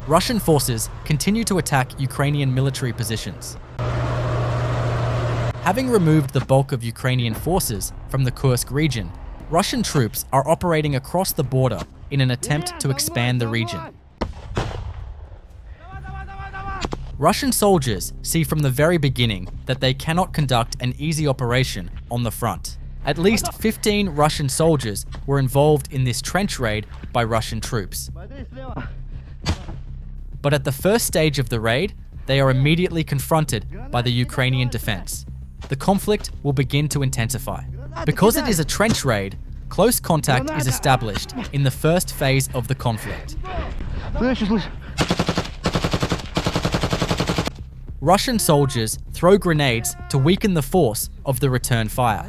Russian forces continue to attack Ukrainian military positions. Having removed the bulk of Ukrainian forces from the Kursk region, Russian troops are operating across the border in an attempt to expand the region. Russian soldiers see from the very beginning that they cannot conduct an easy operation on the front. At least 15 Russian soldiers were involved in this trench raid by Russian troops. But at the first stage of the raid, they are immediately confronted by the Ukrainian defense. The conflict will begin to intensify. Because it is a trench raid, close contact is established in the first phase of the conflict. Russian soldiers throw grenades to weaken the force of the return fire.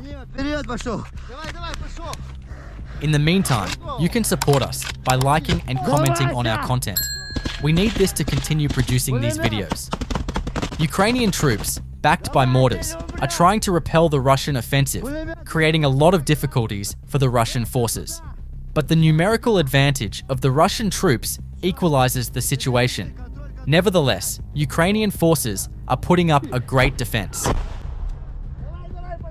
In the meantime, you can support us by liking and commenting on our content. We need this to continue producing these videos. Ukrainian troops, backed by mortars, are trying to repel the Russian offensive, creating a lot of difficulties for the Russian forces. But the numerical advantage of the Russian troops equalizes the situation. Nevertheless, Ukrainian forces are putting up a great defense.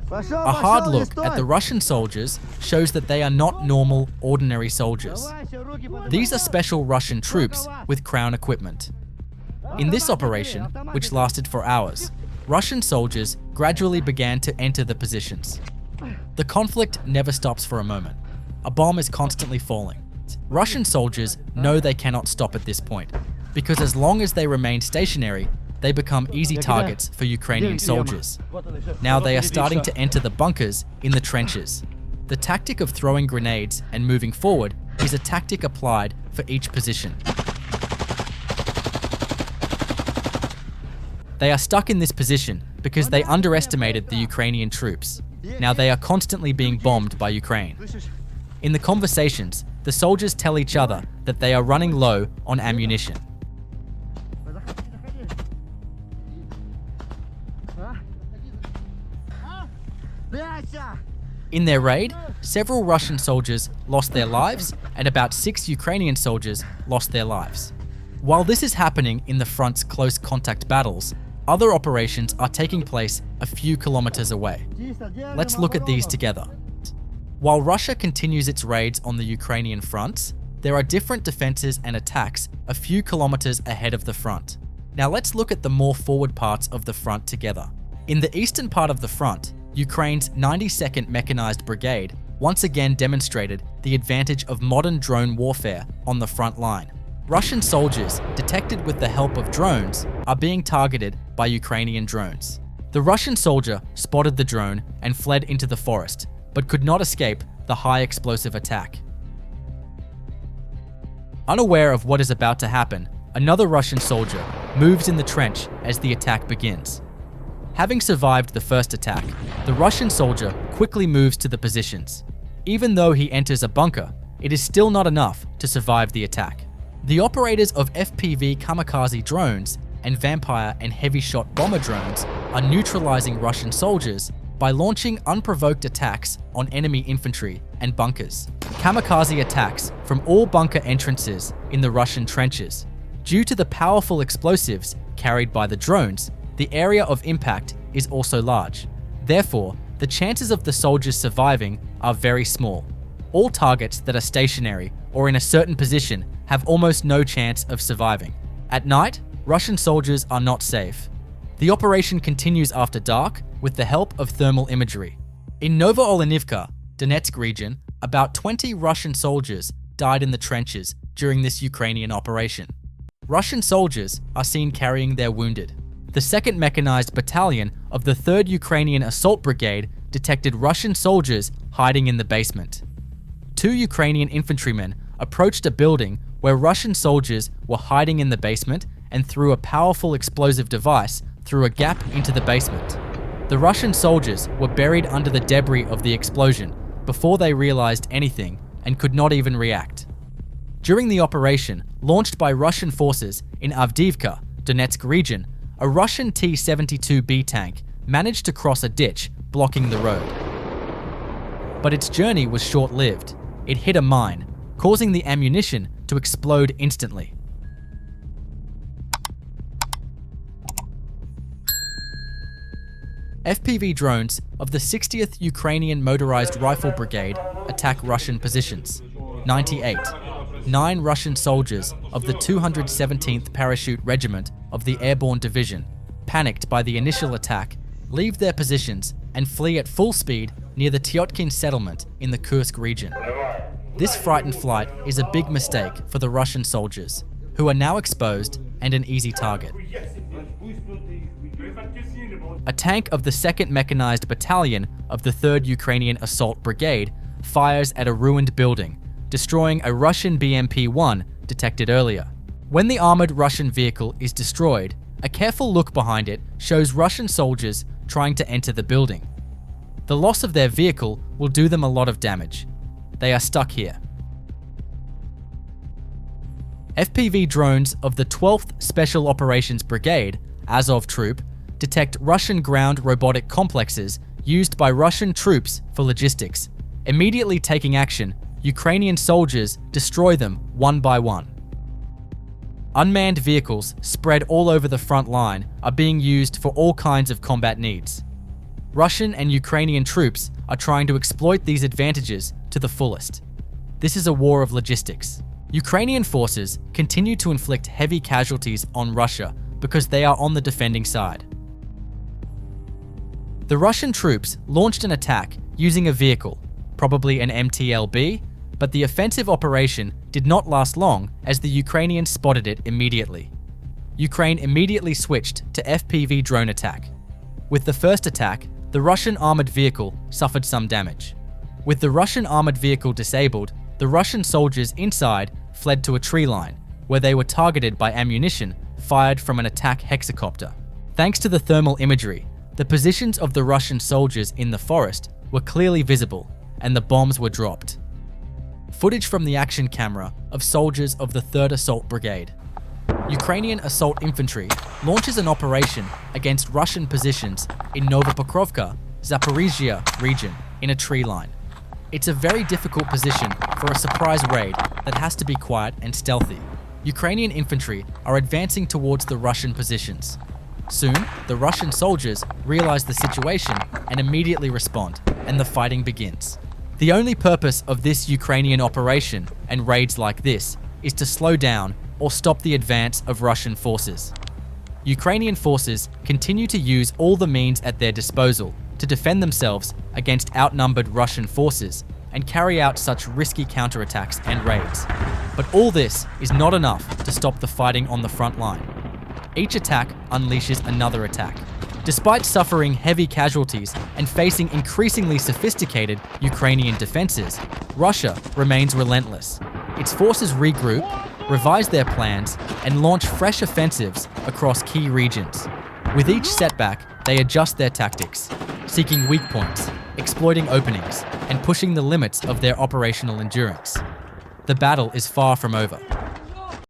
A hard look at the Russian soldiers shows that they are not normal, ordinary soldiers. These are special Russian troops with crown equipment. In this operation, which lasted for hours, Russian soldiers gradually began to enter the positions. The conflict never stops for a moment. A bomb is constantly falling. Russian soldiers know they cannot stop at this point, because as long as they remain stationary, they become easy targets for Ukrainian soldiers. Now they are starting to enter the bunkers in the trenches. The tactic of throwing grenades and moving forward is a tactic applied for each position. They are stuck in this position because they underestimated the Ukrainian troops. Now they are constantly being bombed by Ukraine. In the conversations, the soldiers tell each other that they are running low on ammunition. In their raid, several Russian soldiers lost their lives and about 6 Ukrainian soldiers lost their lives. While this is happening in the front's close contact battles, other operations are taking place a few kilometers away. Let's look at these together. While Russia continues its raids on the Ukrainian fronts, there are different defenses and attacks a few kilometers ahead of the front. Now let's look at the more forward parts of the front together. In the eastern part of the front, Ukraine's 92nd Mechanized Brigade once again demonstrated the advantage of modern drone warfare on the front line. Russian soldiers, detected with the help of drones, are being targeted by Ukrainian drones. The Russian soldier spotted the drone and fled into the forest, but could not escape the high explosive attack. Unaware of what is about to happen, another Russian soldier moves in the trench as the attack begins. Having survived the first attack, the Russian soldier quickly moves to the positions. Even though he enters a bunker, it is still not enough to survive the attack. The operators of FPV kamikaze drones and Vampire and heavy shot bomber drones are neutralizing Russian soldiers by launching unprovoked attacks on enemy infantry and bunkers. Kamikaze attacks from all bunker entrances in the Russian trenches. Due to the powerful explosives carried by the drones, the area of impact is also large. Therefore, the chances of the soldiers surviving are very small. All targets that are stationary or in a certain position have almost no chance of surviving. At night, Russian soldiers are not safe. The operation continues after dark with the help of thermal imagery. In Novoolenivka, Donetsk region, about 20 Russian soldiers died in the trenches during this Ukrainian operation. Russian soldiers are seen carrying their wounded. The 2nd Mechanized Battalion of the 3rd Ukrainian Assault Brigade detected Russian soldiers hiding in the basement. 2 Ukrainian infantrymen approached a building where Russian soldiers were hiding in the basement and threw a powerful explosive device through a gap into the basement. The Russian soldiers were buried under the debris of the explosion before they realized anything and could not even react. During the operation, launched by Russian forces in Avdiivka, Donetsk region, a Russian T-72B tank managed to cross a ditch blocking the road. But its journey was short-lived. It hit a mine, causing the ammunition to explode instantly. FPV drones of the 60th Ukrainian Motorized Rifle Brigade attack Russian positions. 98. 9 Russian soldiers of the 217th Parachute Regiment of the Airborne Division, panicked by the initial attack, leave their positions and flee at full speed near the Tyotkin settlement in the Kursk region. This frightened flight is a big mistake for the Russian soldiers, who are now exposed and an easy target. A tank of the 2nd Mechanized Battalion of the 3rd Ukrainian Assault Brigade fires at a ruined building, destroying a Russian BMP-1 detected earlier. When the armored Russian vehicle is destroyed, a careful look behind it shows Russian soldiers trying to enter the building. The loss of their vehicle will do them a lot of damage. They are stuck here. FPV drones of the 12th Special Operations Brigade, Azov Troop, detect Russian ground robotic complexes used by Russian troops for logistics. Immediately taking action, Ukrainian soldiers destroy them one by one. Unmanned vehicles spread all over the front line are being used for all kinds of combat needs. Russian and Ukrainian troops are trying to exploit these advantages to the fullest. This is a war of logistics. Ukrainian forces continue to inflict heavy casualties on Russia because they are on the defending side. The Russian troops launched an attack using a vehicle, probably an MTLB, but the offensive operation did not last long as the Ukrainians spotted it immediately. Ukraine immediately switched to FPV drone attack. With the first attack, the Russian armored vehicle suffered some damage. With the Russian armored vehicle disabled, the Russian soldiers inside fled to a tree line, where they were targeted by ammunition fired from an attack hexacopter. Thanks to the thermal imagery, the positions of the Russian soldiers in the forest were clearly visible, and the bombs were dropped. Footage from the action camera of soldiers of the 3rd Assault Brigade. Ukrainian assault infantry launches an operation against Russian positions in Novopokrovka, Zaporizhia region in a tree line. It's a very difficult position for a surprise raid that has to be quiet and stealthy. Ukrainian infantry are advancing towards the Russian positions. Soon, the Russian soldiers realize the situation and immediately respond, and the fighting begins. The only purpose of this Ukrainian operation and raids like this is to slow down or stop the advance of Russian forces. Ukrainian forces continue to use all the means at their disposal to defend themselves against outnumbered Russian forces and carry out such risky counterattacks and raids. But all this is not enough to stop the fighting on the front line. Each attack unleashes another attack. Despite suffering heavy casualties and facing increasingly sophisticated Ukrainian defenses, Russia remains relentless. Its forces regroup, revise their plans, and launch fresh offensives across key regions. With each setback, they adjust their tactics, seeking weak points, exploiting openings, and pushing the limits of their operational endurance. The battle is far from over.